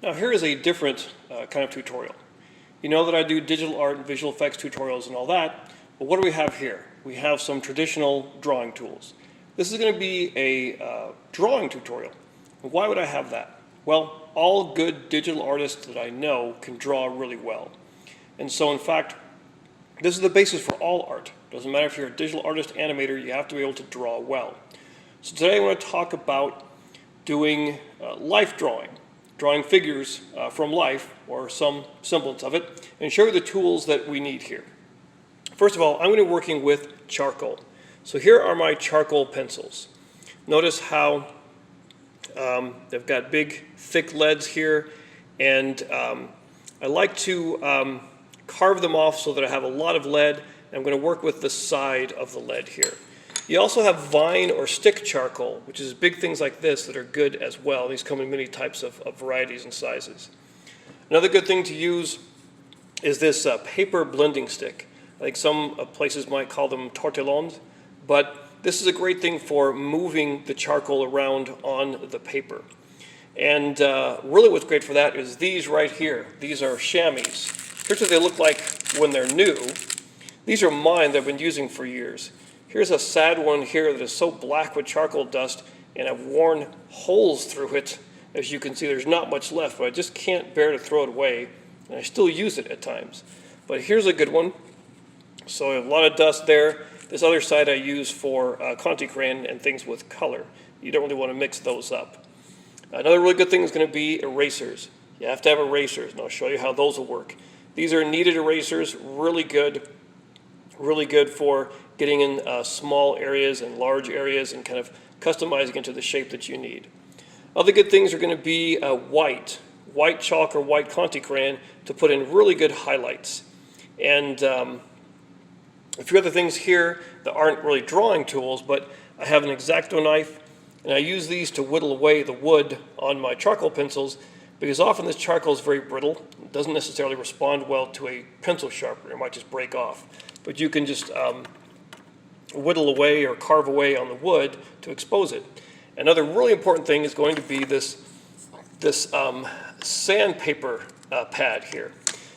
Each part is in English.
Now here is a different kind of tutorial. You know that I do digital art and visual effects tutorials and all that, but what do we have here? We have some traditional drawing tools. This is going to be a drawing tutorial. And why would I have that? Well, all good digital artists that I know can draw really well. And so in fact, this is the basis for all art. Doesn't matter if you're a digital artist, animator, you have to be able to draw well. So today I want to talk about doing life drawing figures from life, or some semblance of it, and show you the tools that we need here. First of all, I'm going to be working with charcoal. So here are my charcoal pencils. Notice how they've got big, thick leads here, and I like to carve them off so that I have a lot of lead, and I'm going to work with the side of the lead here. You also have vine or stick charcoal, which is big things like this that are good as well. These come in many types of varieties and sizes. Another good thing to use is this paper blending stick. I think some places might call them tortillons, but this is a great thing for moving the charcoal around on the paper. And really what's great for that is these right here. These are chamois. Here's what they look like when they're new. These are mine that I've been using for years. Here's a sad one here that is so black with charcoal dust, and I've worn holes through it. As you can see, there's not much left, but I just can't bear to throw it away, and I still use it at times. But here's a good one. So I have a lot of dust there. This other side I use for Conti crayon and things with color. You don't really want to mix those up. Another really good thing is going to be erasers. You have to have erasers, and I'll show you how those will work. These are kneaded erasers, really good for getting in small areas and large areas and kind of customizing it to the shape that you need. Other good things are going to be white chalk or white Conti crayon to put in really good highlights. And a few other things here that aren't really drawing tools, but I have an X-Acto knife, and I use these to whittle away the wood on my charcoal pencils, because often this charcoal is very brittle. It doesn't necessarily respond well to a pencil sharpener. It might just break off. But you can just whittle away or carve away on the wood to expose it. Another really important thing is going to be this sandpaper pad here.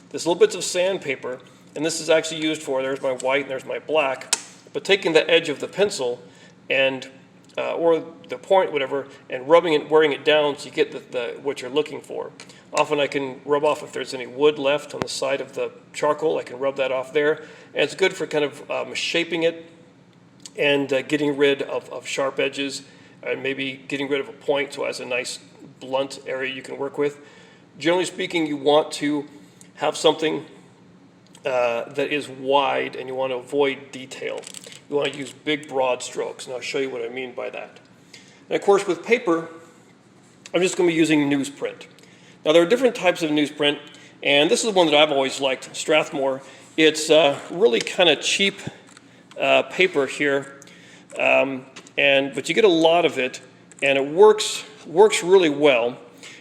This little bits of sandpaper, and this is actually used for, there's my white and there's my black, but taking the edge of the pencil and or the point, whatever, and rubbing it, wearing it down so you get what you're looking for. Often I can rub off if there's any wood left on the side of the charcoal. I can rub that off there, and it's good for kind of shaping it and getting rid of sharp edges, and maybe getting rid of a point so it has a nice blunt area you can work with. Generally speaking, you want to have something that is wide, and you want to avoid detail. You want to use big, broad strokes, and I'll show you what I mean by that. And of course, with paper, I'm just going to be using newsprint. Now, there are different types of newsprint, and this is one that I've always liked, Strathmore. It's really kind of cheap paper here, but you get a lot of it, and it works really well.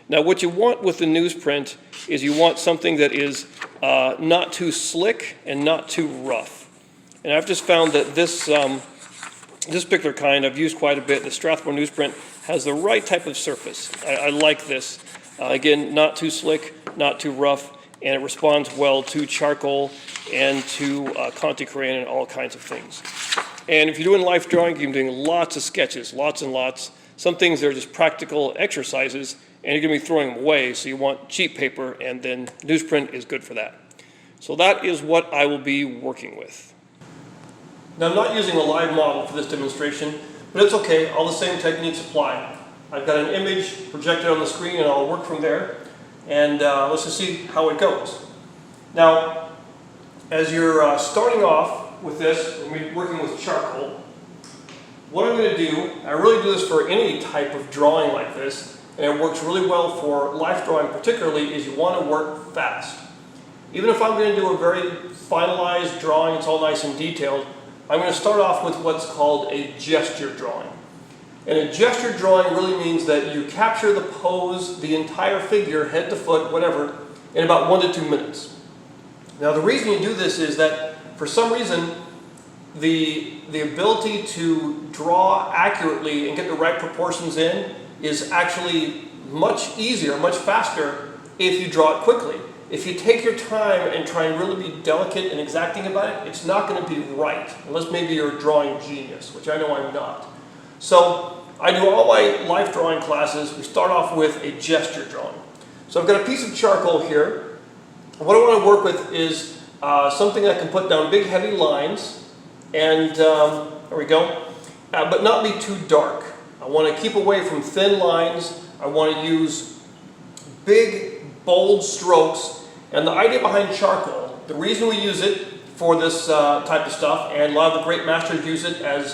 Now, what you want with the newsprint is you want something that is not too slick and not too rough. And I've just found that this particular kind I've used quite a bit. The Strathmore newsprint has the right type of surface. I like this. Again, not too slick, not too rough, and it responds well to charcoal and to Conti crayon and all kinds of things. And if you're doing life drawing, you're doing lots of sketches, lots and lots. Some things are just practical exercises, and you're going to be throwing them away, so you want cheap paper, and then newsprint is good for that. So that is what I will be working with. Now, I'm not using a live model for this demonstration, but it's okay. All the same techniques apply. I've got an image projected on the screen, and I'll work from there. And let's just see how it goes. Now, as you're starting off with this, we're working with charcoal. What I'm going to do, I really do this for any type of drawing like this, and it works really well for life drawing particularly, is you want to work fast. Even if I'm going to do a very finalized drawing, it's all nice and detailed, I'm going to start off with what's called a gesture drawing. And a gesture drawing really means that you capture the pose, the entire figure, head to foot, whatever, in about 1 to 2 minutes. Now, the reason you do this is that for some reason the ability to draw accurately and get the right proportions in is actually much easier, much faster if you draw it quickly. If you take your time and try and really be delicate and exacting about it, it's not going to be right, unless maybe you're a drawing genius, which I know I'm not. So I do all my life drawing classes. We start off with a gesture drawing. So I've got a piece of charcoal here. What I want to work with is something I can put down big heavy lines, and there we go, but not be too dark. I want to keep away from thin lines. I want to use big, bold strokes. And the idea behind charcoal, the reason we use it for this type of stuff, and a lot of the great masters use it as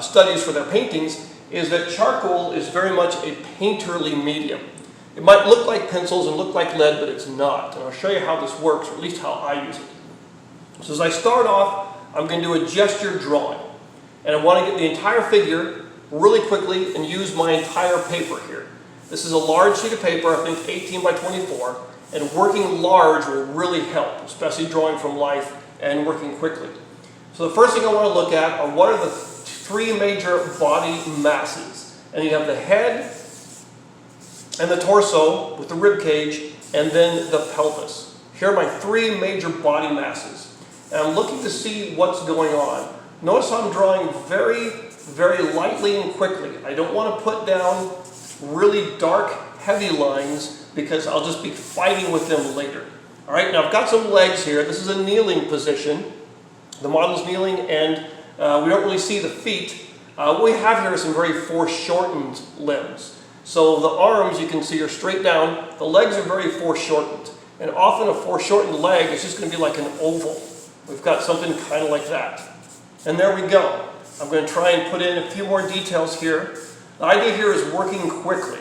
studies for their paintings, is that charcoal is very much a painterly medium. It might look like pencils and look like lead, but it's not. And I'll show you how this works, or at least how I use it. So as I start off, I'm going to do a gesture drawing. And I want to get the entire figure really quickly and use my entire paper here. This is a large sheet of paper, I think 18 by 24, and working large will really help, especially drawing from life and working quickly. So the first thing I want to look at are what are the three major body masses. And you have the head and the torso with the rib cage, and then the pelvis. Here are my three major body masses. And I'm looking to see what's going on. Notice how I'm drawing very, very lightly and quickly. I don't want to put down really dark, heavy lines because I'll just be fighting with them later. All right, now I've got some legs here. This is a kneeling position. The model's kneeling, and we don't really see the feet. What we have here is some very foreshortened limbs. So the arms, you can see, are straight down. The legs are very foreshortened. And often a foreshortened leg is just going to be like an oval. We've got something kind of like that. And there we go. I'm going to try and put in a few more details here. The idea here is working quickly.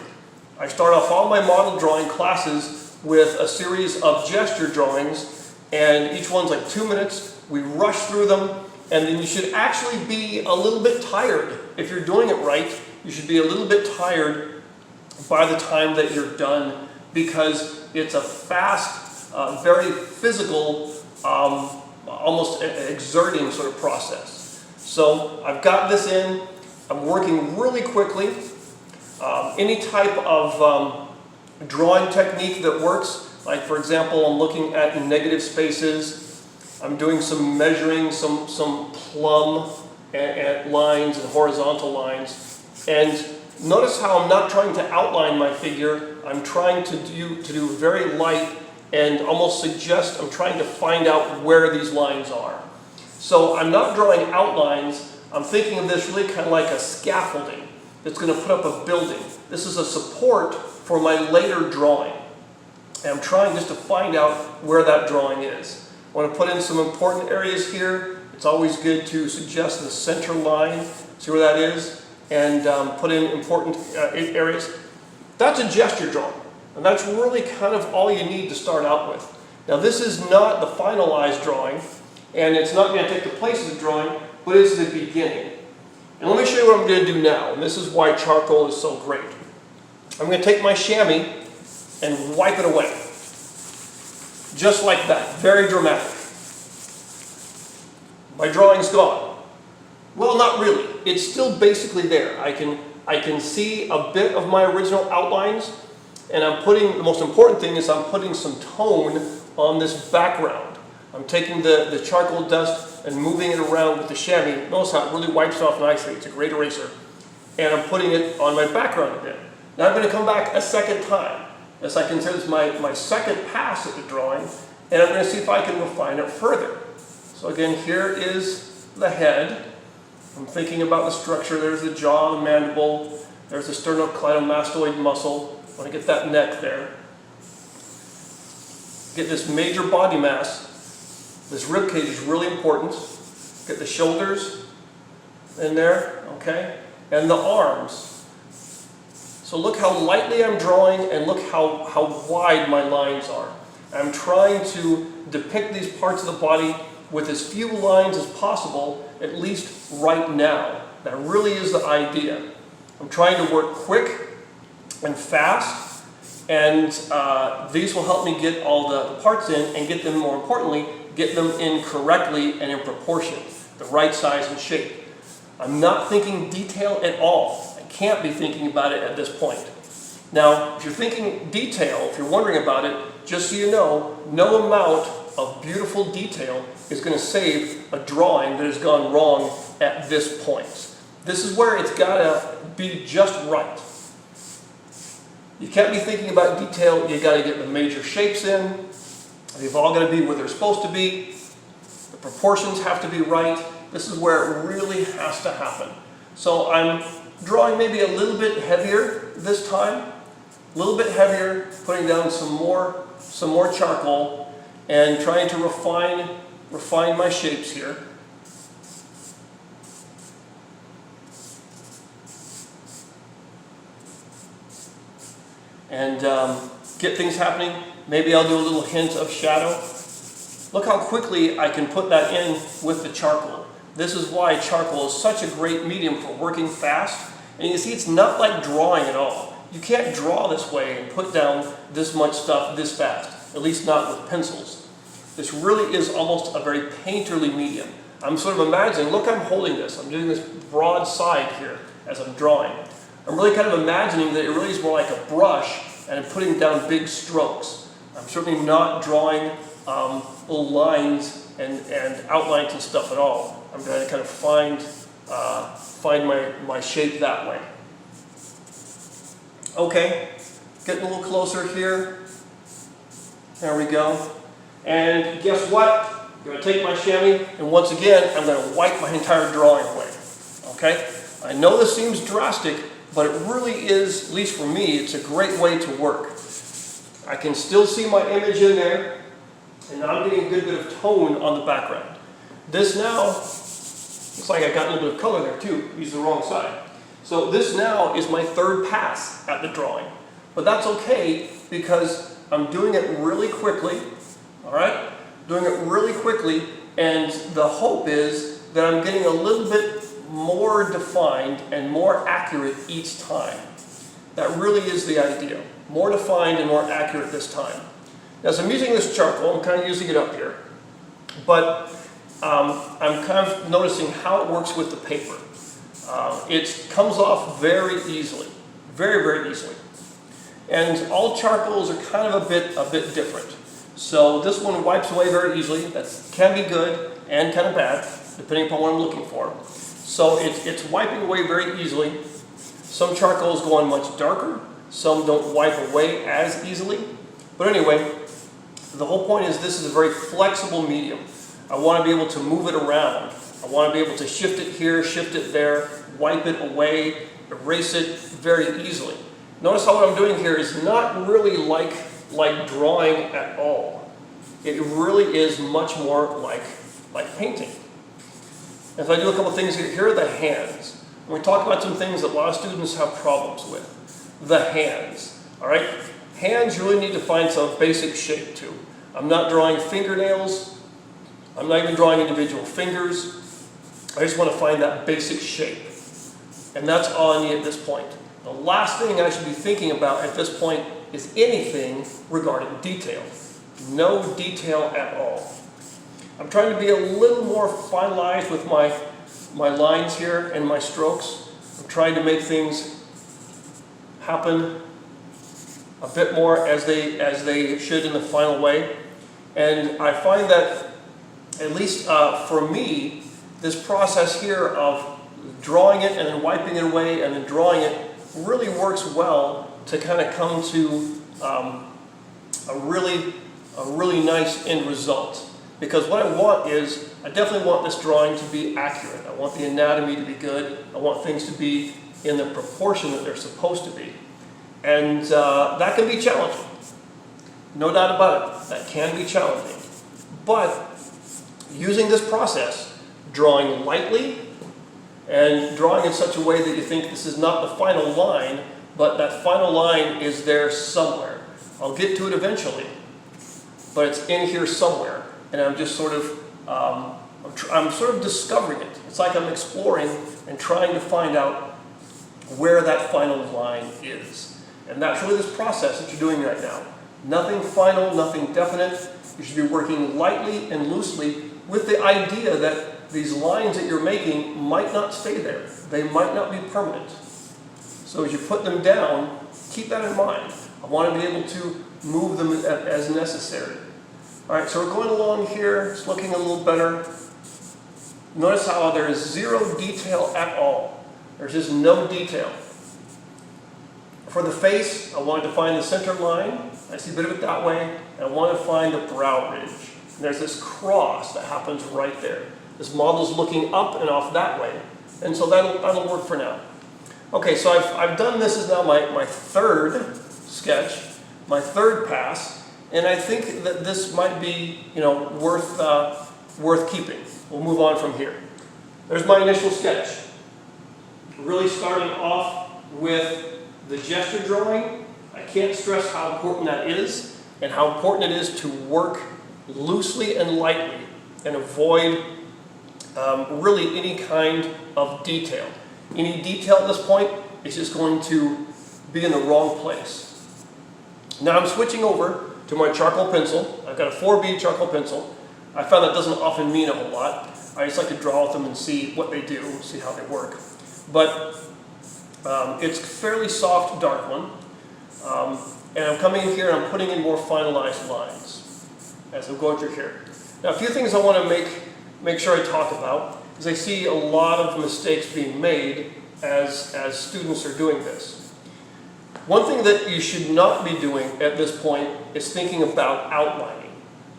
I start off all my model drawing classes with a series of gesture drawings, and each one's like 2 minutes. We rush through them, and then you should actually be a little bit tired. If you're doing it right, you should be a little bit tired by the time that you're done, because it's a fast, very physical, almost exerting sort of process. So I've got this in. I'm working really quickly. Any type of drawing technique that works, like for example, I'm looking at negative spaces. I'm doing some measuring, some plumb and lines and horizontal lines. And notice how I'm not trying to outline my figure. I'm trying to do very light and almost suggest I'm trying to find out where these lines are. So I'm not drawing outlines. I'm thinking of this really kind of like a scaffolding that's going to put up a building. This is a support for my later drawing. And I'm trying just to find out where that drawing is. I want to put in some important areas here. It's always good to suggest the center line, see where that is, and put in important areas. That's a gesture drawing. And that's really kind of all you need to start out with. Now this is not the finalized drawing, and it's not going to take the place of the drawing, but it's the beginning. And let me show you what I'm going to do now, and this is why charcoal is so great. I'm going to take my chamois and wipe it away. Just like that. Very dramatic. My drawing's gone. Well, not really. It's still basically there. I can see a bit of my original outlines, and the most important thing is I'm putting some tone on this background. I'm taking the charcoal dust and moving it around with the chamois. Notice how it really wipes off nicely. It's a great eraser. And I'm putting it on my background a bit. Now I'm going to come back a second time, as I consider this my second pass at the drawing, and I'm going to see if I can refine it further. So again, here is the head. I'm thinking about the structure. There's the jaw, the mandible. There's the sternocleidomastoid muscle. I want to get that neck there. Get this major body mass. This rib cage is really important. Get the shoulders in there, okay? And the arms. So look how lightly I'm drawing, and look how wide my lines are. I'm trying to depict these parts of the body with as few lines as possible, at least right now. That really is the idea. I'm trying to work quick and fast, and these will help me get all the parts in and get them, more importantly, get them in correctly and in proportion, the right size and shape. I'm not thinking detail at all. I can't be thinking about it at this point. Now, if you're thinking detail, if you're wondering about it, just so you know, no amount of beautiful detail is going to save a drawing that has gone wrong at this point. This is where it's got to be just right. You can't be thinking about detail, you got to get the major shapes in. They've all got to be where they're supposed to be. The proportions have to be right. This is where it really has to happen. So I'm drawing maybe a little bit heavier this time. A little bit heavier, putting down some more charcoal and trying to refine my shapes here. And get things happening. Maybe I'll do a little hint of shadow. Look how quickly I can put that in with the charcoal. This is why charcoal is such a great medium for working fast. And you see, it's not like drawing at all. You can't draw this way and put down this much stuff this fast, at least not with pencils. This really is almost a very painterly medium. I'm sort of imagining, look, I'm holding this. I'm doing this broad side here as I'm drawing. I'm really kind of imagining that it really is more like a brush and I'm putting down big strokes. I'm certainly not drawing little lines and outlines and stuff at all. I'm trying to kind of find my shape that way. Okay, getting a little closer here. There we go. And guess what? I'm going to take my chamois, and once again, I'm going to wipe my entire drawing away. Okay? I know this seems drastic, but it really is, at least for me, it's a great way to work. I can still see my image in there, and now I'm getting a good bit of tone on the background. This now, looks like I got a little bit of color there too. Use the wrong side. So this now is my third pass at the drawing. But that's okay because I'm doing it really quickly, all right? Doing it really quickly, and the hope is that I'm getting a little bit more defined and more accurate each time. That really is the idea. More defined and more accurate this time. Now, as I'm using this charcoal, I'm kind of using it up here, but I'm kind of noticing how it works with the paper. It comes off very easily, very, very easily. And all charcoals are kind of a bit different. So this one wipes away very easily. That can be good and kind of bad, depending upon what I'm looking for. So it's wiping away very easily. Some charcoals go on much darker. Some don't wipe away as easily. But anyway, the whole point is this is a very flexible medium. I want to be able to move it around. I want to be able to shift it here, shift it there, wipe it away, erase it very easily. Notice how what I'm doing here is not really like drawing at all. It really is much more like painting. If I do a couple things here are the hands. And we talk about some things that a lot of students have problems with. The hands, all right? Hands, you really need to find some basic shape to. I'm not drawing fingernails. I'm not even drawing individual fingers. I just want to find that basic shape. And that's all I need at this point. The last thing I should be thinking about at this point is anything regarding detail. No detail at all. I'm trying to be a little more finalized with my lines here and my strokes. I'm trying to make things happen a bit more as they should in the final way. And I find that, at least for me, this process here of drawing it and then wiping it away and then drawing it really works well to kind of come to a really nice end result. Because what I want is, I definitely want this drawing to be accurate. I want the anatomy to be good. I want things to be in the proportion that they're supposed to be. And that can be challenging. No doubt about it. That can be challenging. But using this process, drawing lightly and drawing in such a way that you think this is not the final line, but that final line is there somewhere. I'll get to it eventually, but it's in here somewhere. And I'm just sort of, I'm sort of discovering it. It's like I'm exploring and trying to find out where that final line is. And that's really this process that you're doing right now. Nothing final, nothing definite. You should be working lightly and loosely with the idea that these lines that you're making might not stay there. They might not be permanent. So as you put them down, keep that in mind. I want to be able to move them as necessary. All right, so we're going along here. It's looking a little better. Notice how there is zero detail at all. There's just no detail. For the face, I wanted to find the center line. I see a bit of it that way. And I want to find the brow ridge. And there's this cross that happens right there. This model's looking up and off that way. And so that'll work for now. Okay, so I've done this is now my third sketch, my third pass. And I think that this might be, worth keeping. We'll move on from here. There's my initial sketch. Really starting off with the gesture drawing. I can't stress how important that is and how important it is to work loosely and lightly and avoid really any kind of detail. Any detail at this point is just going to be in the wrong place. Now I'm switching over to my charcoal pencil. I've got a 4B charcoal pencil. I found that doesn't often mean a whole lot. I just like to draw with them and see what they do, see how they work. But it's a fairly soft, dark one. And I'm coming in here and I'm putting in more finalized lines as I'm going through here. Now a few things I want to make sure I talk about, because I see a lot of mistakes being made as students are doing this. One thing that you should not be doing at this point is thinking about outlining.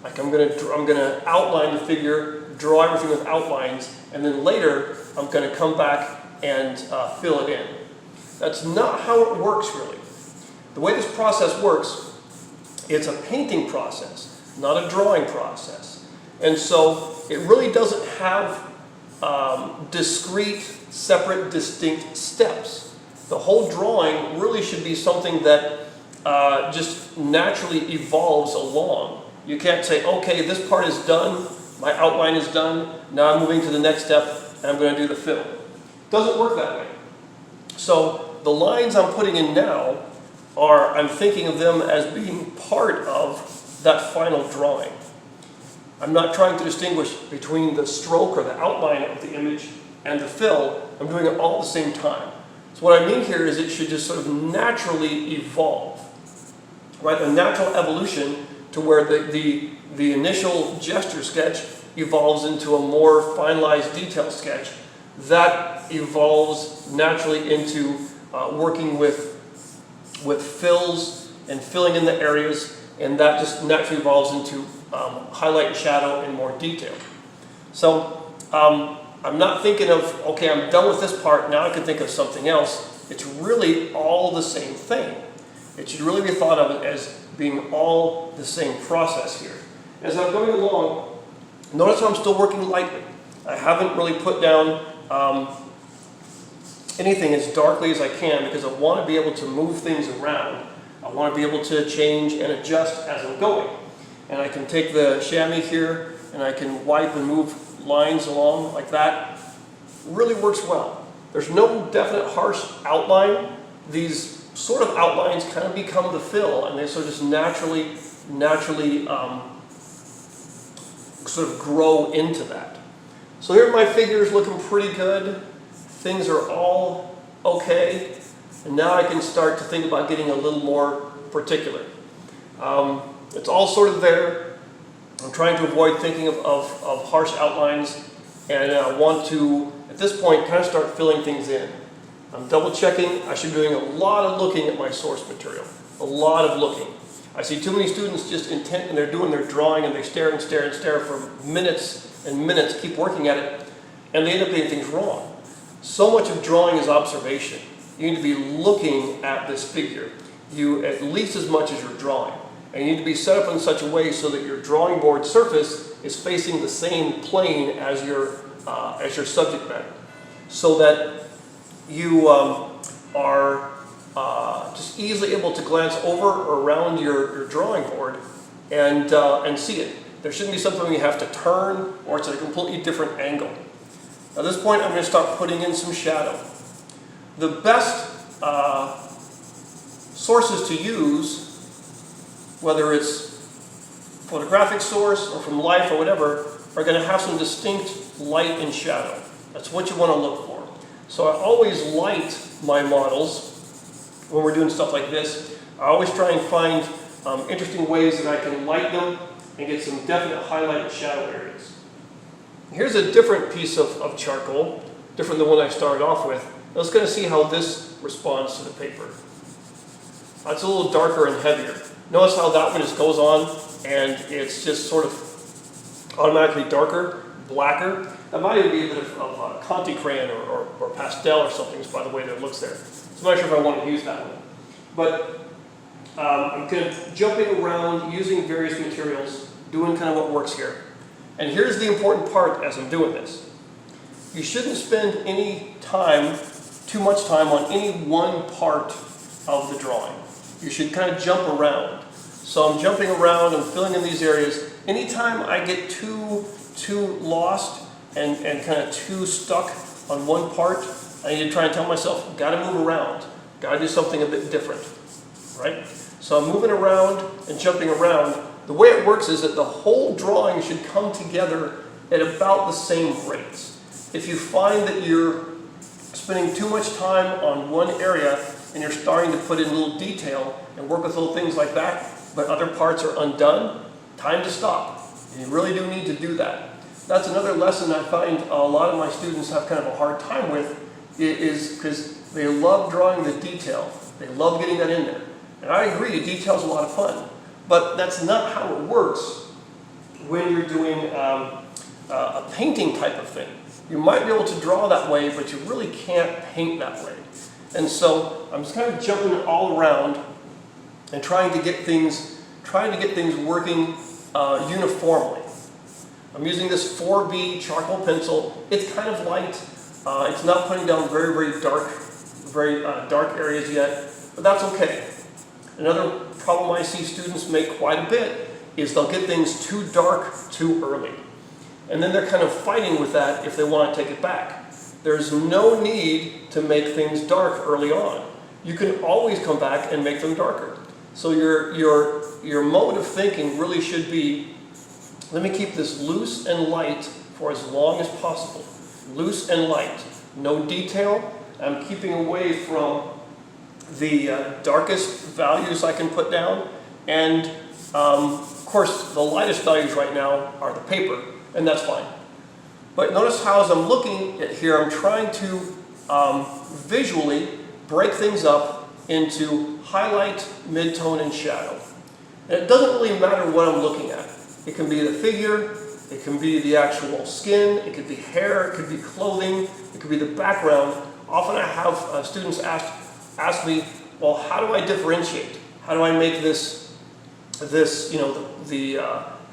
Like I'm gonna outline the figure, draw everything with outlines, and then later I'm gonna come back and fill it in. That's not how it works really. The way this process works, it's a painting process, not a drawing process. And so it really doesn't have discrete, separate, distinct steps. The whole drawing really should be something that just naturally evolves along. You can't say, okay, this part is done, my outline is done, now I'm moving to the next step and I'm going to do the fill. It doesn't work that way. So the lines I'm putting in now I'm thinking of them as being part of that final drawing. I'm not trying to distinguish between the stroke or the outline of the image and the fill. I'm doing it all at the same time. So what I mean here is it should just sort of naturally evolve, right? A natural evolution to where the initial gesture sketch evolves into a more finalized detail sketch that evolves naturally into working with fills and filling in the areas, and that just naturally evolves into highlight and shadow in more detail. So I'm not thinking of, okay, I'm done with this part, now I can think of something else. It's really all the same thing. It should really be thought of as being all the same process here. As I'm going along, notice I'm still working lightly. I haven't really put down anything as darkly as I can because I want to be able to move things around. I want to be able to change and adjust as I'm going. And I can take the chamois here and I can wipe and move lines along like that. Really works well. There's no definite harsh outline. These sort of outlines kind of become the fill, and they sort of just naturally sort of grow into that. So here my figures looking pretty good. Things are all okay. And now I can start to think about getting a little more particular. It's all sort of there. I'm trying to avoid thinking of harsh outlines, and I want to, at this point, kind of start filling things in. I'm double checking. I should be doing a lot of looking at my source material. A lot of looking. I see too many students just intent and they're doing their drawing and they stare and stare and stare for minutes and minutes, keep working at it, and they end up getting things wrong. So much of drawing is observation. You need to be looking at this figure, at least as much as you're drawing. And you need to be set up in such a way so that your drawing board surface is facing the same plane as your subject matter, so that you are just easily able to glance over or around your drawing board and see it. There shouldn't be something you have to turn or it's at a completely different angle. At this point, I'm going to start putting in some shadow. The best sources to use, whether it's photographic source or from life or whatever, are going to have some distinct light and shadow. That's what you want to look for. So I always light my models when we're doing stuff like this. I always try and find interesting ways that I can light them and get some definite highlight and shadow areas. Here's a different piece of charcoal, different than the one I started off with. Let's kind of see how this responds to the paper. It's a little darker and heavier. Notice how that one just goes on and it's just sort of automatically darker, blacker. That might even be a bit of Conti crayon or pastel or something, just by the way that it looks there. So I'm not sure if I want to use that one. But I'm kind of jumping around, using various materials, doing kind of what works here. And here's the important part as I'm doing this. You shouldn't spend any time, too much time on any one part of the drawing. You should kind of jump around. So I'm jumping around, I'm filling in these areas. Anytime I get too lost and kind of too stuck on one part, I need to try and tell myself, got to move around, got to do something a bit different, right? So I'm moving around and jumping around. The way it works is that the whole drawing should come together at about the same rates. If you find that you're spending too much time on one area and you're starting to put in little detail and work with little things like that, but other parts are undone, time to stop. You really do need to do that. That's another lesson I find a lot of my students have kind of a hard time with, is because they love drawing the detail. They love getting that in there. And I agree, detail's a lot of fun. But that's not how it works when you're doing a painting type of thing. You might be able to draw that way, but you really can't paint that way. And so I'm just kind of jumping all around and trying to get things working uniformly. I'm using this 4B charcoal pencil. It's kind of light. It's not putting down very dark areas yet, but that's okay. Another problem I see students make quite a bit is they'll get things too dark too early. And then they're kind of fighting with that if they want to take it back. There's no need to make things dark early on. You can always come back and make them darker. So your mode of thinking really should be, let me keep this loose and light for as long as possible. Loose and light. No detail. I'm keeping away from the darkest values I can put down. And of course, the lightest values right now are the paper, and that's fine. But notice how as I'm looking at here, I'm trying to visually break things up into highlight, midtone, and shadow. And it doesn't really matter what I'm looking at. It can be the figure, it can be the actual skin, it could be hair, it could be clothing, it could be the background. Often I have students ask me, well, how do I differentiate? How do I make the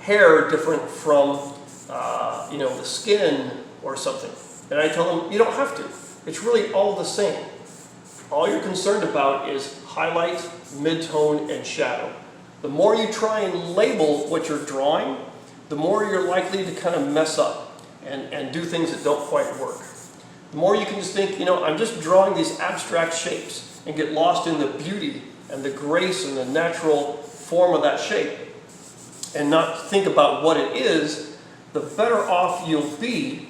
hair different from the skin or something? And I tell them, you don't have to. It's really all the same. All you're concerned about is highlight, midtone, and shadow. The more you try and label what you're drawing, the more you're likely to kind of mess up and do things that don't quite work. The more you can just think, I'm just drawing these abstract shapes and get lost in the beauty and the grace and the natural form of that shape and not think about what it is, the better off you'll be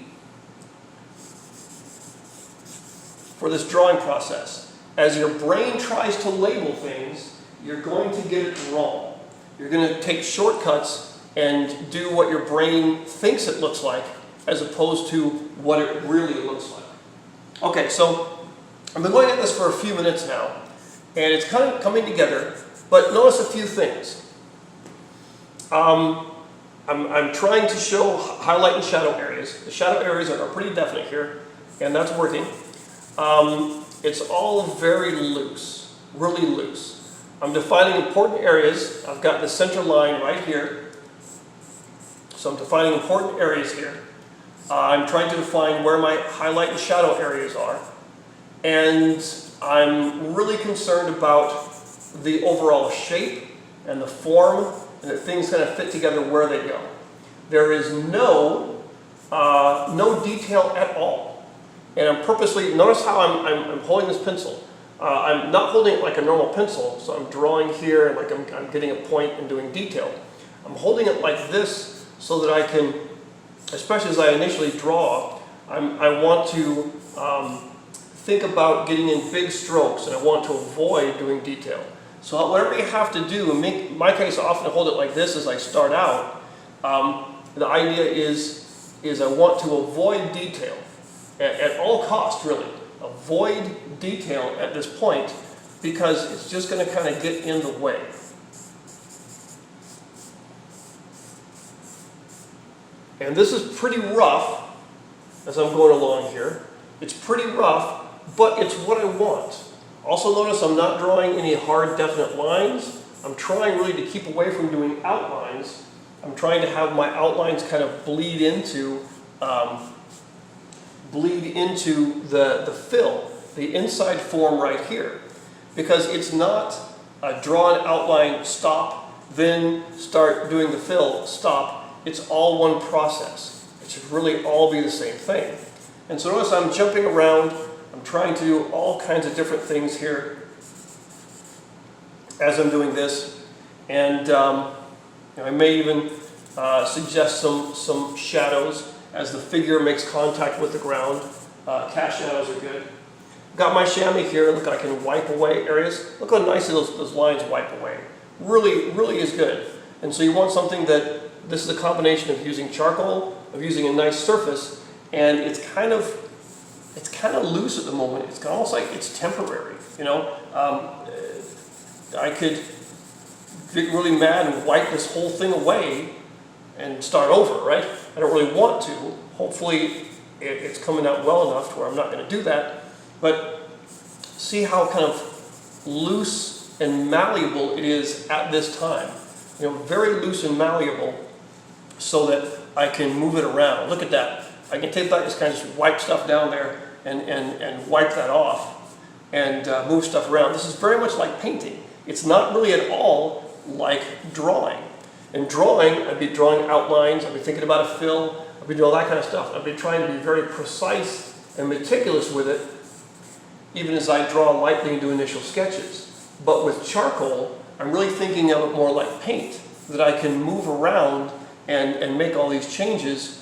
for this drawing process. As your brain tries to label things, you're going to get it wrong. You're going to take shortcuts and do what your brain thinks it looks like as opposed to what it really looks like. Okay, so I've been going at this for a few minutes now, and it's kind of coming together, but notice a few things. I'm trying to show highlight and shadow areas. The shadow areas are pretty definite here, and that's working. It's all very loose, really loose. I'm defining important areas. I've got the center line right here. So I'm defining important areas here. I'm trying to define where my highlight and shadow areas are. And I'm really concerned about the overall shape and the form and that things kind of fit together where they go. There is no detail at all. And I'm purposely, notice how I'm holding this pencil. I'm not holding it like a normal pencil, so I'm drawing here and like I'm getting a point and doing detail. I'm holding it like this so that I can, especially as I initially draw, I want to think about getting in big strokes and I want to avoid doing detail. So whatever you have to do, in my case I often hold it like this as I start out. The idea is I want to avoid detail at all costs, really. Avoid detail at this point because it's just going to kind of get in the way. And this is pretty rough as I'm going along here. It's pretty rough, but it's what I want. Also notice I'm not drawing any hard, definite lines. I'm trying really to keep away from doing outlines. I'm trying to have my outlines kind of bleed into the fill, the inside form right here. Because it's not a draw an outline, stop, then start doing the fill, stop. It's all one process. It should really all be the same thing. And so notice I'm jumping around. I'm trying to do all kinds of different things here as I'm doing this. And I may even suggest some shadows as the figure makes contact with the ground. Cast shadows are good. Got my chamois here. Look, I can wipe away areas. Look how nicely those lines wipe away. Really, really is good. And so you want something that, this is a combination of using charcoal, of using a nice surface, and it's kind of loose at the moment. It's almost like it's temporary, you know. I could get really mad and wipe this whole thing away and start over, right? I don't really want to. Hopefully it's coming out well enough to where I'm not going to do that. But see how kind of loose and malleable it is at this time. You know, very loose and malleable so that I can move it around. Look at that. I can take that, just kind of just wipe stuff down there and wipe that off and move stuff around. This is very much like painting. It's not really at all like drawing. In drawing, I'd be drawing outlines, I'd be thinking about a fill, I'd be doing all that kind of stuff. I'd be trying to be very precise and meticulous with it, even as I draw lightly and do initial sketches. But with charcoal, I'm really thinking of it more like paint, that I can move around and make all these changes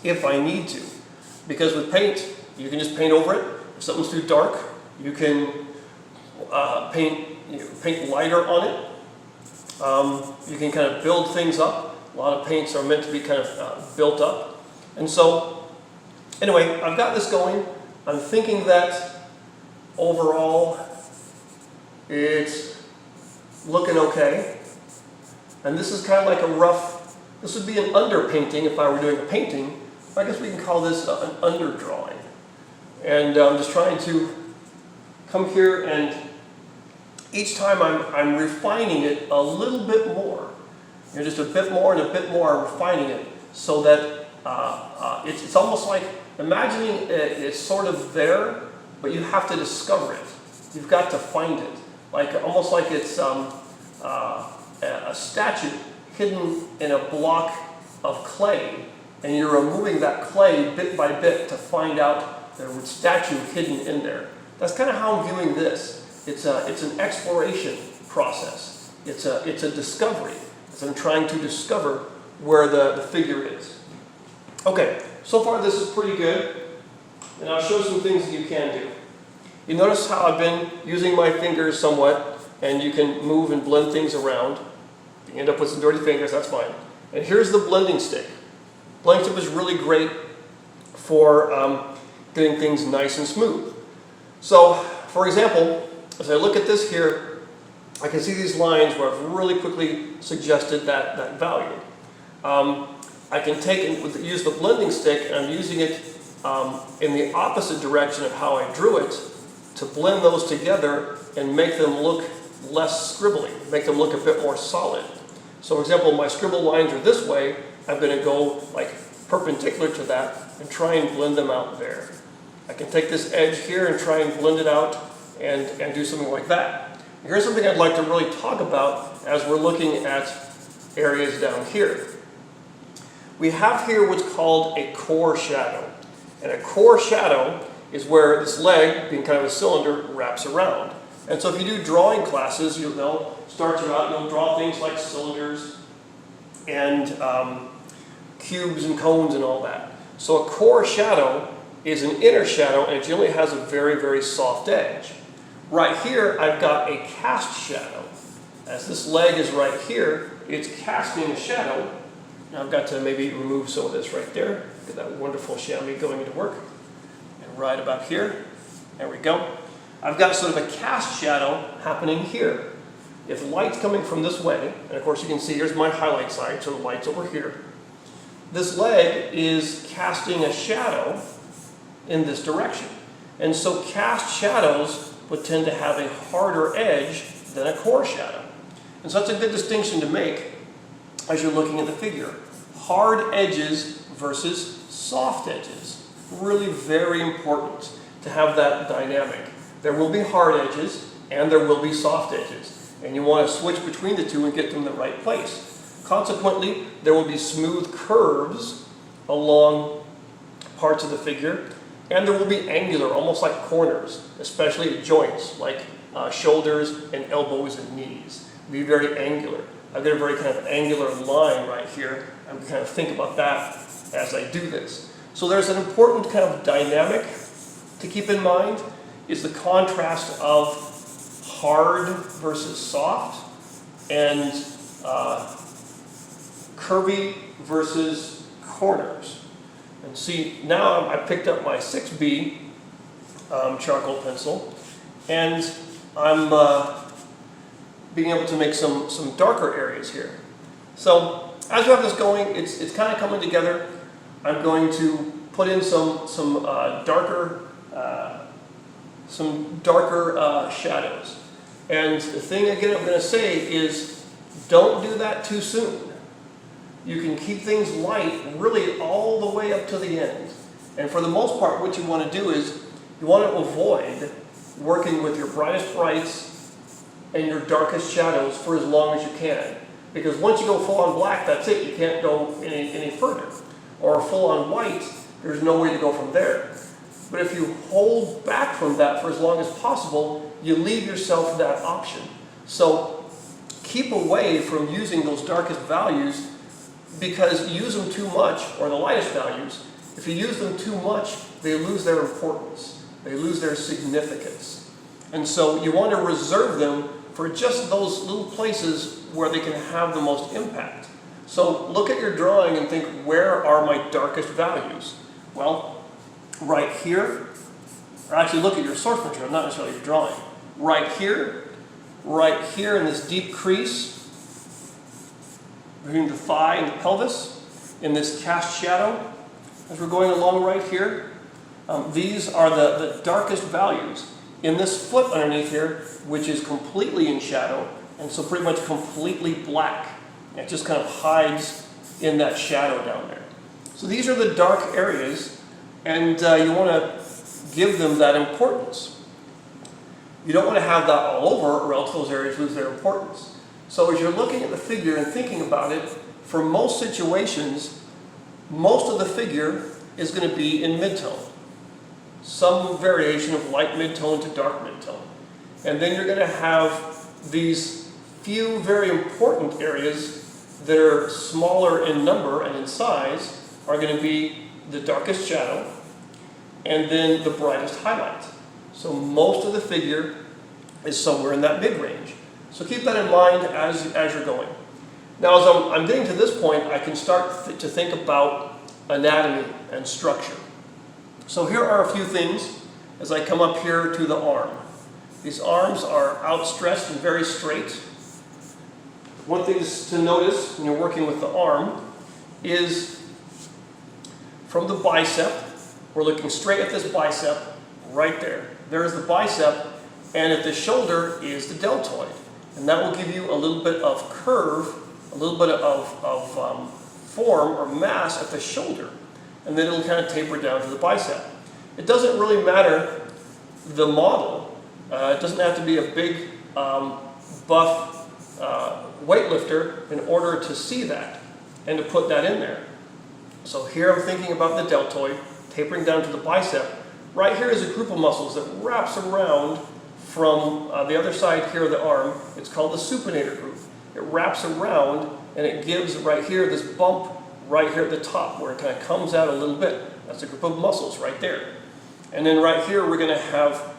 if I need to. Because with paint, you can just paint over it. If something's too dark, you can paint lighter on it. You can kind of build things up. A lot of paints are meant to be kind of built up. And so, anyway, I've got this going. I'm thinking that overall it's looking okay. And this is kind of like a rough, this would be an underpainting if I were doing a painting. I guess we can call this an underdrawing. And I'm just trying to come here and each time I'm refining it a little bit more. You know, just a bit more and a bit more, I'm refining it so that it's almost like imagining it's sort of there, but you have to discover it. You've got to find it. Like almost like it's a statue hidden in a block of clay, and you're removing that clay bit by bit to find out the statue hidden in there. That's kind of how I'm viewing this. It's an exploration process. It's a discovery. As I'm trying to discover where the figure is. Okay, so far this is pretty good, and I'll show some things that you can do. You notice how I've been using my fingers somewhat, and you can move and blend things around. You end up with some dirty fingers, that's fine. And here's the blending stick. Blending stick is really great for getting things nice and smooth. So, for example, as I look at this here, I can see these lines where I've really quickly suggested that value. I can take and use the blending stick, and I'm using it in the opposite direction of how I drew it to blend those together and make them look less scribbly, make them look a bit more solid. So for example, my scribble lines are this way, I'm going to go like perpendicular to that and try and blend them out there. I can take this edge here and try and blend it out and do something like that. Here's something I'd like to really talk about as we're looking at areas down here. We have here what's called a core shadow. And a core shadow is where this leg, being kind of a cylinder, wraps around. And so if you do drawing classes, they'll start you out and they'll draw things like cylinders and cubes and cones and all that. So a core shadow is an inner shadow, and it generally has a very, very soft edge. Right here, I've got a cast shadow. As this leg is right here, it's casting a shadow. Now I've got to maybe remove some of this right there. Get that wonderful chamois going into work. And right about here, there we go. I've got sort of a cast shadow happening here. If light's coming from this way, and of course you can see here's my highlight side, so the light's over here. This leg is casting a shadow in this direction. And so cast shadows would tend to have a harder edge than a core shadow. And so that's a good distinction to make as you're looking at the figure. Hard edges versus soft edges. Really very important to have that dynamic. There will be hard edges and there will be soft edges. And you want to switch between the two and get them in the right place. Consequently, there will be smooth curves along parts of the figure, and there will be angular, almost like corners, especially at joints, like shoulders and elbows and knees. Be very angular. I've got a very kind of angular line right here. I'm going to kind of think about that as I do this. So there's an important kind of dynamic to keep in mind, is the contrast of hard versus soft, and curvy versus corners. And see, now I picked up my 6B charcoal pencil, and I'm being able to make some darker areas here. So as we have this going, it's kind of coming together. I'm going to put in some darker shadows. And the thing again I'm going to say is, don't do that too soon. You can keep things light really all the way up to the end. And for the most part, what you want to do is you want to avoid working with your brightest brights and your darkest shadows for as long as you can. Because once you go full on black, that's it. You can't go any further. Or full on white, there's no way to go from there. But if you hold back from that for as long as possible, you leave yourself that option. So keep away from using those darkest values, because you use them too much, or the lightest values. If you use them too much, they lose their importance. They lose their significance. And so you want to reserve them for just those little places where they can have the most impact. So look at your drawing and think, where are my darkest values? Well, right here, or actually look at your source material, not necessarily your drawing. Right here in this deep crease between the thigh and the pelvis, in this cast shadow, as we're going along right here, these are the darkest values. In this foot underneath here, which is completely in shadow, and so pretty much completely black. It just kind of hides in that shadow down there. So these are the dark areas, and you want to give them that importance. You don't want to have that all over, or else those areas lose their importance. So as you're looking at the figure and thinking about it, for most situations, most of the figure is going to be in midtone. Some variation of light midtone to dark midtone. And then you're going to have these few very important areas that are smaller in number and in size are going to be the darkest shadow and then the brightest highlight. So most of the figure is somewhere in that mid-range. So keep that in mind as you're going. Now as I'm getting to this point, I can start to think about anatomy and structure. So here are a few things as I come up here to the arm. These arms are outstretched and very straight. One thing to notice when you're working with the arm is from the bicep, we're looking straight at this bicep right there. There's the bicep, and at the shoulder is the deltoid. And that will give you a little bit of curve, a little bit of form or mass at the shoulder. And then it'll kind of taper down to the bicep. It doesn't really matter the model. It doesn't have to be a big, buff weightlifter in order to see that and to put that in there. So here I'm thinking about the deltoid, tapering down to the bicep. Right here is a group of muscles that wraps around from the other side here of the arm. It's called the supinator group. It wraps around and it gives right here this bump right here at the top where it kind of comes out a little bit. That's a group of muscles right there. And then right here, we're going to have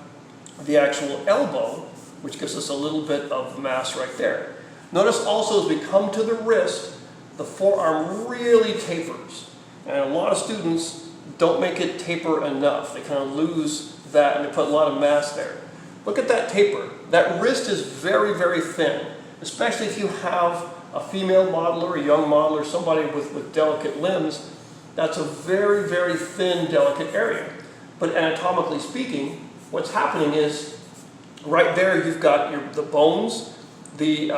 the actual elbow, which gives us a little bit of mass right there. Notice also as we come to the wrist, the forearm really tapers. And a lot of students don't make it taper enough. They kind of lose that and they put a lot of mass there. Look at that taper. That wrist is very, very thin, especially if you have a female model or a young model or somebody with delicate limbs. That's a very, very thin, delicate area. But anatomically speaking, what's happening is right there you've got the bones, the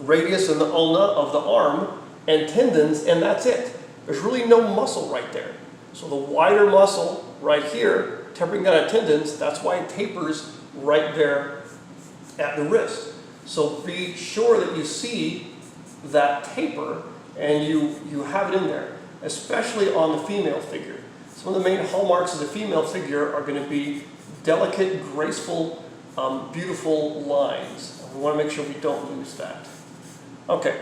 radius and the ulna of the arm, and tendons, and that's it. There's really no muscle right there. So the wider muscle right here, tapering down at tendons, that's why it tapers right there at the wrist. So be sure that you see that taper and you have it in there, especially on the female figure. Some of the main hallmarks of the female figure are going to be delicate, graceful, beautiful lines. We want to make sure we don't lose that. Okay,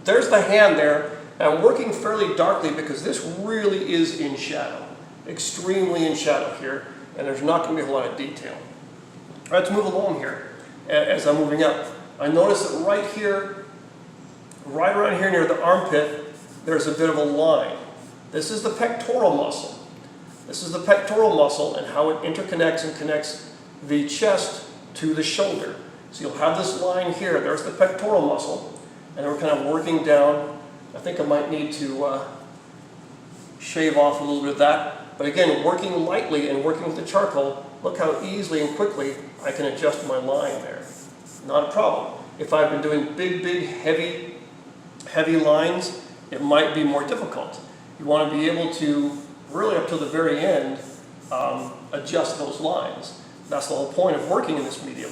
there's the hand there. I'm working fairly darkly because this really is in shadow, extremely in shadow here, and there's not going to be a whole lot of detail. All right, let's move along here as I'm moving up. I notice that right here, right around here near the armpit, there's a bit of a line. This is the pectoral muscle. This is the pectoral muscle and how it interconnects and connects the chest to the shoulder. So you'll have this line here. There's the pectoral muscle, and we're kind of working down. I think I might need to shave off a little bit of that. But again, working lightly and working with the charcoal, look how easily and quickly I can adjust my line there. Not a problem. If I've been doing big, big, heavy lines, it might be more difficult. You want to be able to, really up to the very end, adjust those lines. That's the whole point of working in this medium,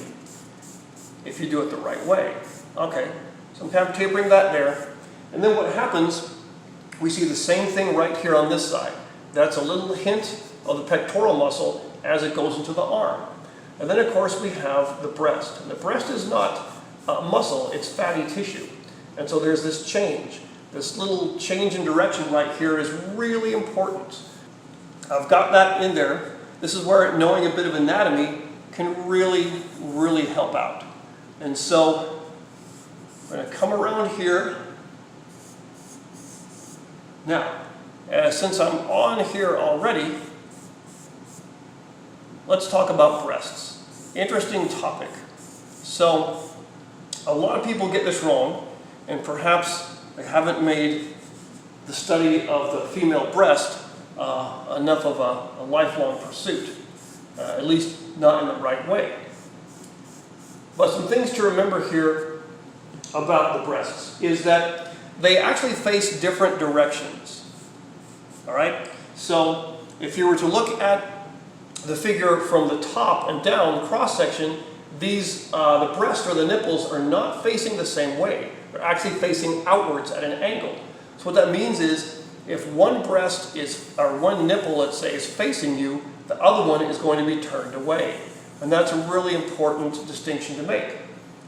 if you do it the right way. Okay, so I'm kind of tapering that there. And then what happens, we see the same thing right here on this side. That's a little hint of the pectoral muscle as it goes into the arm. And then of course we have the breast. And the breast is not muscle, it's fatty tissue. And so there's this change. This little change in direction right here is really important. I've got that in there. This is where knowing a bit of anatomy can really, really help out. And so I'm going to come around here. Now, since I'm on here already, let's talk about breasts. Interesting topic. So, a lot of people get this wrong, and perhaps they haven't made the study of the female breast enough of a lifelong pursuit, at least not in the right way. But some things to remember here about the breasts is that they actually face different directions. All right? So if you were to look at the figure from the top and down, cross-section, the breast or the nipples are not facing the same way. They're actually facing outwards at an angle. So what that means is if one breast is, or one nipple, let's say, is facing you, the other one is going to be turned away. And that's a really important distinction to make.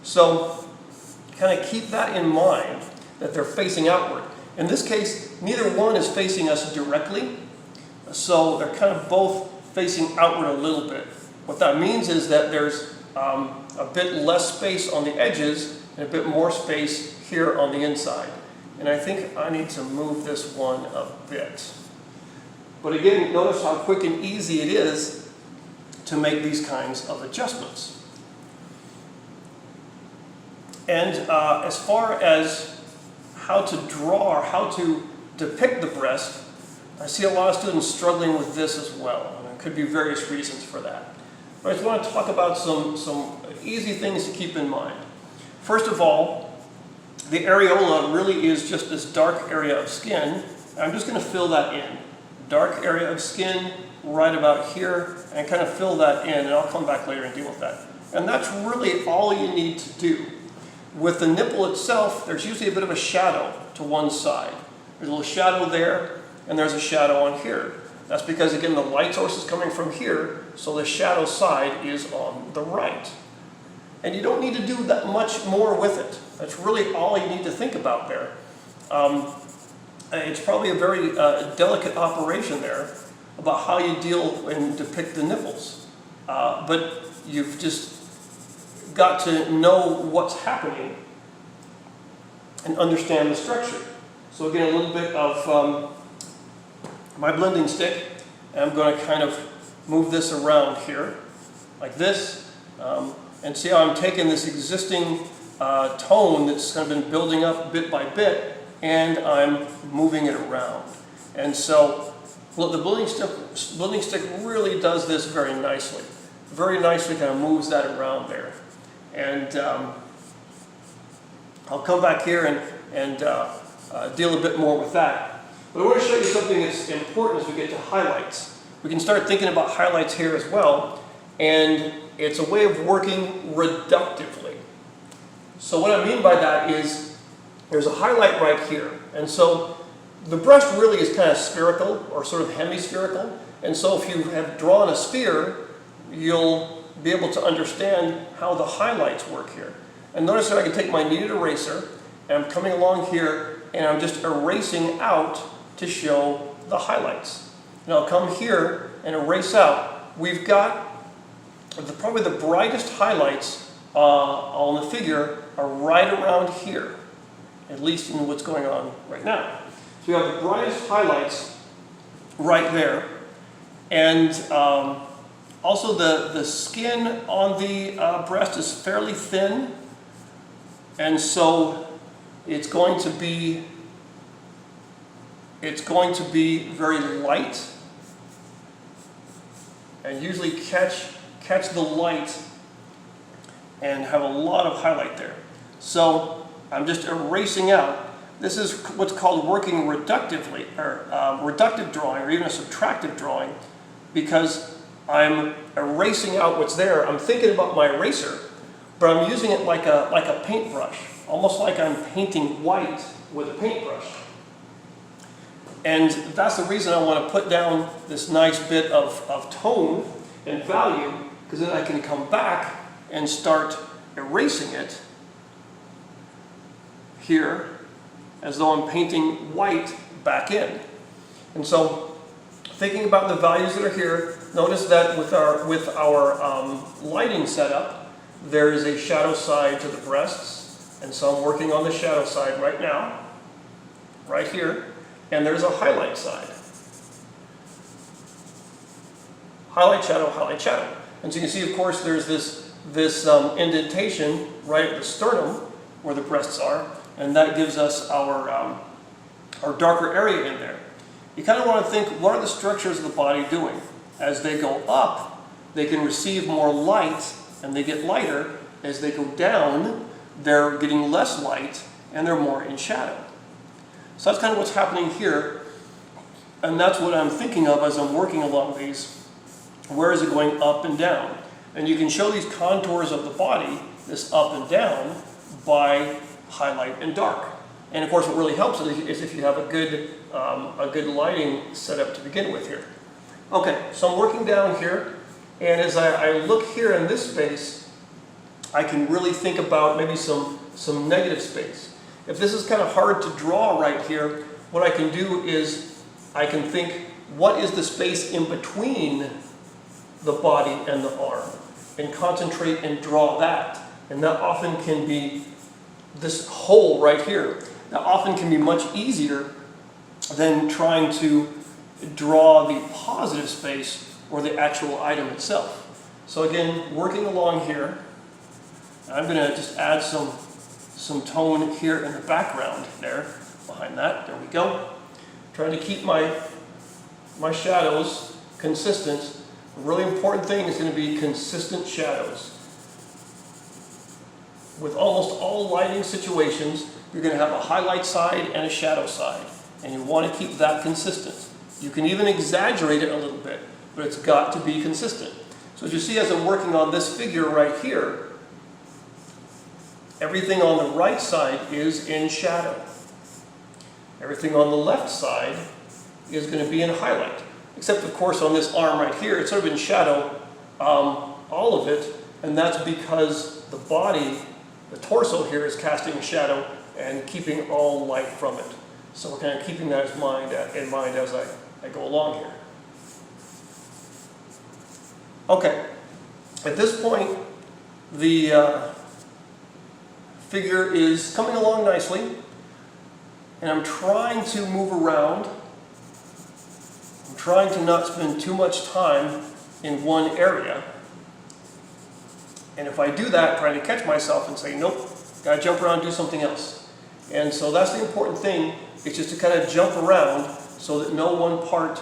So kind of keep that in mind, that they're facing outward. In this case, neither one is facing us directly, so they're kind of both facing outward a little bit. What that means is that there's a bit less space on the edges and a bit more space here on the inside. And I think I need to move this one a bit. But again, notice how quick and easy it is to make these kinds of adjustments. And as far as how to draw or how to depict the breast, I see a lot of students struggling with this as well. And there could be various reasons for that. But I just want to talk about some easy things to keep in mind. First of all, the areola really is just this dark area of skin. I'm just going to fill that in. Dark area of skin right about here, and kind of fill that in, and I'll come back later and deal with that. And that's really all you need to do. With the nipple itself, there's usually a bit of a shadow to one side. There's a little shadow there, and there's a shadow on here. That's because, again, the light source is coming from here, so the shadow side is on the right. And you don't need to do that much more with it. That's really all you need to think about there. it's probably a very delicate operation there about how you deal and depict the nipples. But you've just got to know what's happening and understand the structure. So again, a little bit of my blending stick, and I'm going to kind of move this around here like this, and see how I'm taking this existing tone that's kind of been building up bit by bit, and I'm moving it around. And so, well, the blending stick really does this very nicely. Very nicely kind of moves that around there. And I'll come back here and deal a bit more with that. But I want to show you something that's important as we get to highlights. We can start thinking about highlights here as well, and it's a way of working reductively. So what I mean by that is there's a highlight right here, and so the brush really is kind of spherical or sort of hemispherical, and so if you have drawn a sphere, you'll be able to understand how the highlights work here. And notice that I can take my kneaded eraser, and I'm coming along here, and I'm just erasing out to show the highlights. And I'll come here and erase out. We've got probably the brightest highlights on the figure are right around here, at least in what's going on right now. So we have the brightest highlights right there, and also the skin on the breast is fairly thin, and so it's going to be very light, and usually catch the light and have a lot of highlight there. So I'm just erasing out. This is what's called working reductively, or reductive drawing, or even a subtractive drawing, because I'm erasing out what's there. I'm thinking about my eraser, but I'm using it like a paintbrush, almost like I'm painting white with a paintbrush. And that's the reason I want to put down this nice bit of tone and value, because then I can come back and start erasing it here as though I'm painting white back in. And so thinking about the values that are here, notice that with our lighting setup, there is a shadow side to the breasts, and so I'm working on the shadow side right now, right here, and there's a highlight side. Highlight, shadow, highlight, shadow. And so you can see, of course, there's this indentation right at the sternum where the breasts are, and that gives us our darker area in there. You kind of want to think, what are the structures of the body doing? As they go up, they can receive more light, and they get lighter. As they go down, they're getting less light, and they're more in shadow. So that's kind of what's happening here, and that's what I'm thinking of as I'm working along these. Where is it going up and down? And you can show these contours of the body, this up and down, by highlight and dark. And of course, what really helps is if you have a good lighting setup to begin with here. Okay, so I'm working down here, and as I look here in this space, I can really think about maybe some negative space. If this is kind of hard to draw right here, what I can do is I can think, what is the space in between the body and the arm, and concentrate and draw that. And that often can be this hole right here. That often can be much easier than trying to draw the positive space or the actual item itself. So again, working along here, I'm going to just add some tone here in the background there, behind that. There we go. Trying to keep my shadows consistent. A really important thing is going to be consistent shadows. With almost all lighting situations, you're going to have a highlight side and a shadow side, and you want to keep that consistent. You can even exaggerate it a little bit, but it's got to be consistent. So as you see, as I'm working on this figure right here, everything on the right side is in shadow. Everything on the left side is going to be in highlight. Except, of course, on this arm right here, it's sort of in shadow, all of it, and that's because the body, the torso here, is casting a shadow and keeping all light from it. So we're kind of keeping that in mind as I go along here. Okay, at this point, the figure is coming along nicely, and I'm trying to move around. I'm trying to not spend too much time in one area. And if I do that, trying to catch myself and say, nope, gotta jump around and do something else. And so that's the important thing, is just to kind of jump around so that no one part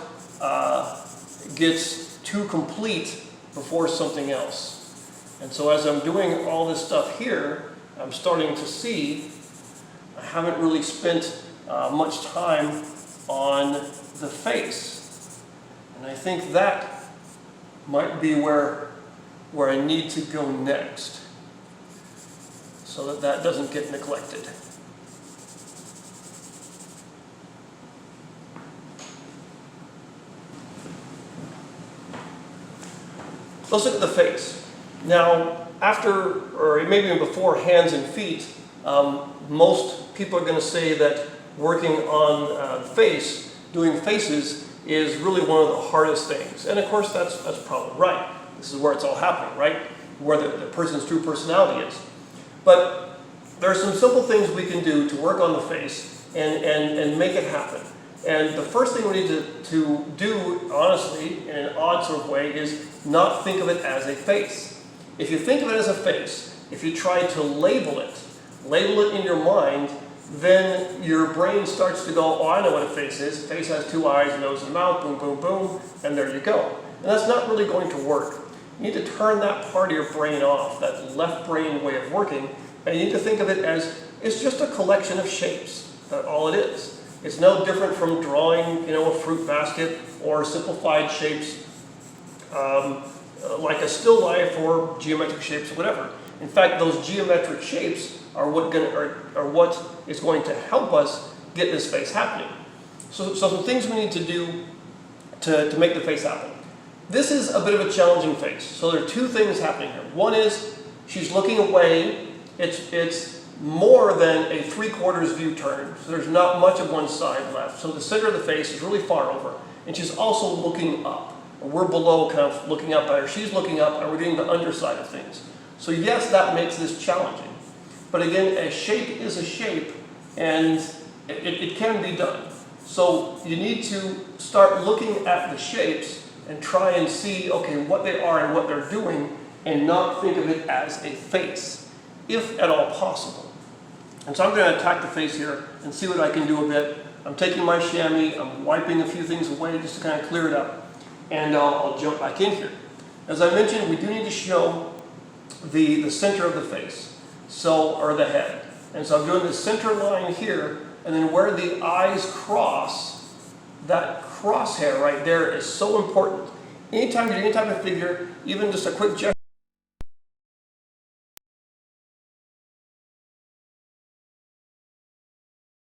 gets too complete before something else. And so as I'm doing all this stuff here, I'm starting to see I haven't really spent much time on the face. And I think that might be where I need to go next, so that that doesn't get neglected. Let's look at the face. Now, after, or maybe even before hands and feet, most people are going to say that working on the face, doing faces, is really one of the hardest things. And of course, that's probably right. This is where it's all happening, right? Where the person's true personality is. But there are some simple things we can do to work on the face and make it happen. And the first thing we need to do, honestly, in an odd sort of way, is not think of it as a face. If you think of it as a face, if you try to label it in your mind, then your brain starts to go, oh, I know what a face is. A face has two eyes, a nose, and a mouth, boom, boom, boom, and there you go. And that's not really going to work. You need to turn that part of your brain off, that left brain way of working, and you need to think of it as, it's just a collection of shapes. That's all it is. It's no different from drawing, a fruit basket or simplified shapes like a still life or geometric shapes or whatever. In fact, those geometric shapes are what is going to help us get this face happening. So some things we need to do to make the face happen. This is a bit of a challenging face. So there are two things happening here. One is she's looking away. It's more than a 3/4 view turn. So there's not much of one side left. So the center of the face is really far over. And she's also looking up. We're below, kind of looking up at her. She's looking up, and we're getting the underside of things. So yes, that makes this challenging. But again, a shape is a shape, and it can be done. So you need to start looking at the shapes and try and see, okay, what they are and what they're doing, and not think of it as a face, if at all possible. And so I'm going to attack the face here and see what I can do a bit. I'm taking my chamois, I'm wiping a few things away just to kind of clear it up, and I'll jump back in here. As I mentioned, we do need to show the center of the face, or the head. And so I'm doing the center line here, and then where the eyes cross, that crosshair right there is so important. Anytime you do any type of figure, even just a quick gesture